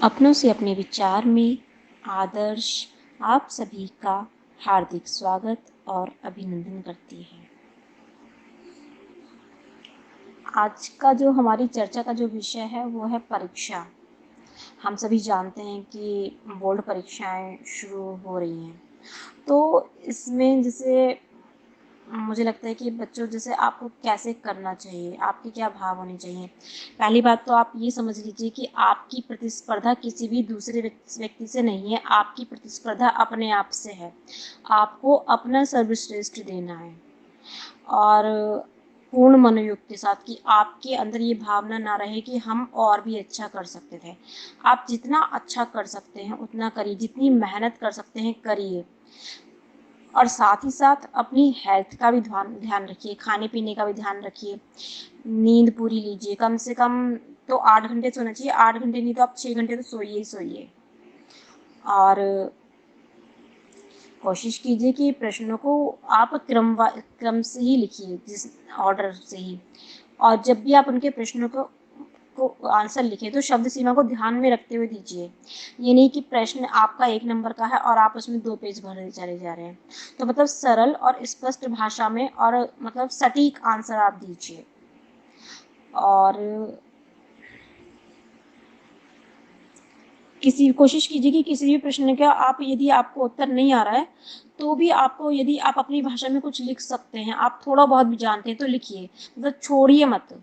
अपनों से अपने विचार में आदर्श आप सभी का हार्दिक स्वागत और अभिनंदन करती है। आज का जो हमारी चर्चा का जो विषय है वो है परीक्षा। हम सभी जानते हैं कि बोर्ड परीक्षाएं शुरू हो रही हैं, तो इसमें जैसे मुझे लगता है कि बच्चों जैसे आपको कैसे करना चाहिए, आपके क्या भाव होने चाहिए। पहली बात तो आप ये समझ लीजिए कि आपकी प्रतिस्पर्धा किसी भी दूसरे व्यक्ति से नहीं है, आपकी प्रतिस्पर्धा अपने आप से है। आपको अपना सर्वश्रेष्ठ देना है और पूर्ण मनोयोग के साथ कि आपके अंदर ये भावना ना रहे कि हम और भी अच्छा कर सकते थे। आप जितना अच्छा कर सकते हैं उतना करिए, जितनी मेहनत कर सकते हैं करिए और साथ ही साथ अपनी हेल्थ का भी ध्यान रखिए, खाने पीने का भी ध्यान रखिए, नींद पूरी लीजिए। कम से कम तो 8 घंटे सोना चाहिए, 8 घंटे नहीं तो आप 6 घंटे तो सोइए ही सोइए। और कोशिश कीजिए कि प्रश्नों को आप क्रम से ही लिखिए, जिस ऑर्डर से ही। और जब भी आप उनके प्रश्नों को आंसर लिखें तो शब्द सीमा को ध्यान में रखते हुए दीजिए। ये नहीं कि प्रश्न आपका 1 नंबर का है और आप उसमें 2 पेज भरने चले जा रहे हैं। तो मतलब सरल और स्पष्ट भाषा में और मतलब सटीक आंसर आप दीजिए। और कोशिश कीजिए कि किसी भी प्रश्न का आप यदि आपको उत्तर नहीं आ रहा है तो भी आपको, यदि आप अपनी भाषा में कुछ लिख सकते हैं, आप थोड़ा बहुत भी जानते हैं तो लिखिए, मतलब छोड़िए मत।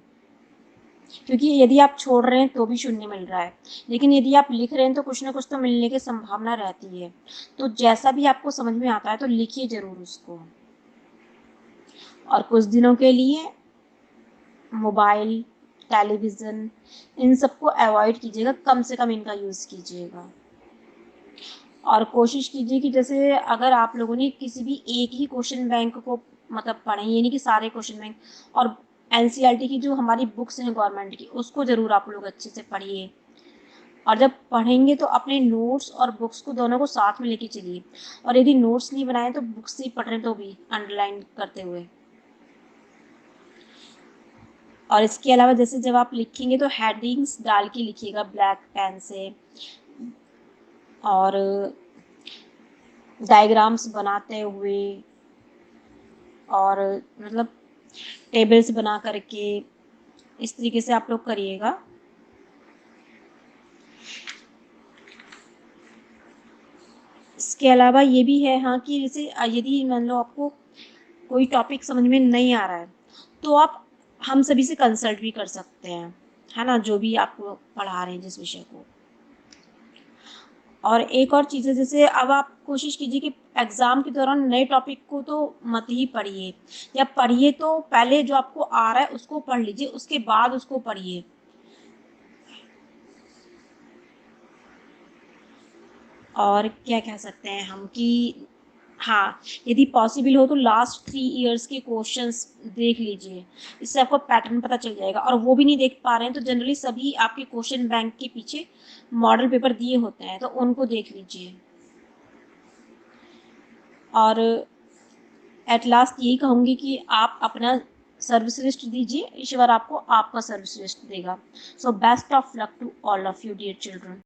क्योंकि यदि आप छोड़ रहे हैं तो भी शून्य मिल रहा है, लेकिन यदि आप लिख रहे हैं तो कुछ ना कुछ तो मिलने की संभावना रहती है। तो जैसा भी आपको समझ में आता है तो लिखिए जरूर उसको। और कुछ दिनों के लिए मोबाइल, टेलीविज़न, इन सबको अवॉइड कीजिएगा, कम से कम इनका यूज़ कीजिएगा। और कोशिश कीजिए कि जैसे अगर आप लोगों ने किसी भी एक ही क्वेश्चन बैंक को मतलब पढ़ें, ये नहीं कि सारे क्वेश्चन बैंक, और एनसीईआरटी की जो हमारी बुक्स हैं गवर्नमेंट की, उसको ज़रूर आप लोग अच्छे से पढ़िए। और जब पढ़ेंगे तो अपने नोट्स और बुक्स को दोनों को साथ में लेके चलिए। और यदि नोट्स नहीं बनाए तो बुक्स ही पढ़ रहे तो भी अंडरलाइन करते हुए। और इसके अलावा जैसे जब आप लिखेंगे तो हेडिंग्स डाल के लिखिएगा ब्लैक पेन से, और डायग्राम्स बनाते हुए, और मतलब टेबल्स बना करके, इस तरीके से आप लोग करिएगा। इसके अलावा ये भी है हाँ कि जैसे यदि मान लो आपको कोई टॉपिक समझ में नहीं आ रहा है तो आप हम सभी से कंसल्ट भी कर सकते हैं, है ना, जो भी आपको पढ़ा रहे हैं जिस विषय को। और एक और चीज़ है, जैसे अब आप कोशिश कीजिए कि एग्ज़ाम के दौरान नए टॉपिक को तो मत ही पढ़िए, या पढ़िए तो पहले जो आपको आ रहा है उसको पढ़ लीजिए, उसके बाद उसको पढ़िए। और क्या कह सकते हैं हम कि हाँ, यदि पॉसिबल हो तो लास्ट 3 इयर्स के क्वेश्चंस देख लीजिए, इससे आपको पैटर्न पता चल जाएगा। और वो भी नहीं देख पा रहे हैं तो जनरली सभी आपके क्वेश्चन बैंक के पीछे मॉडल पेपर दिए होते हैं, तो उनको देख लीजिए। और एट लास्ट यही कहूँगी कि आप अपना सर्वश्रेष्ठ दीजिए, ईश्वर आपको आपका सर्वश्रेष्ठ देगा। So best of luck to all of you dear children.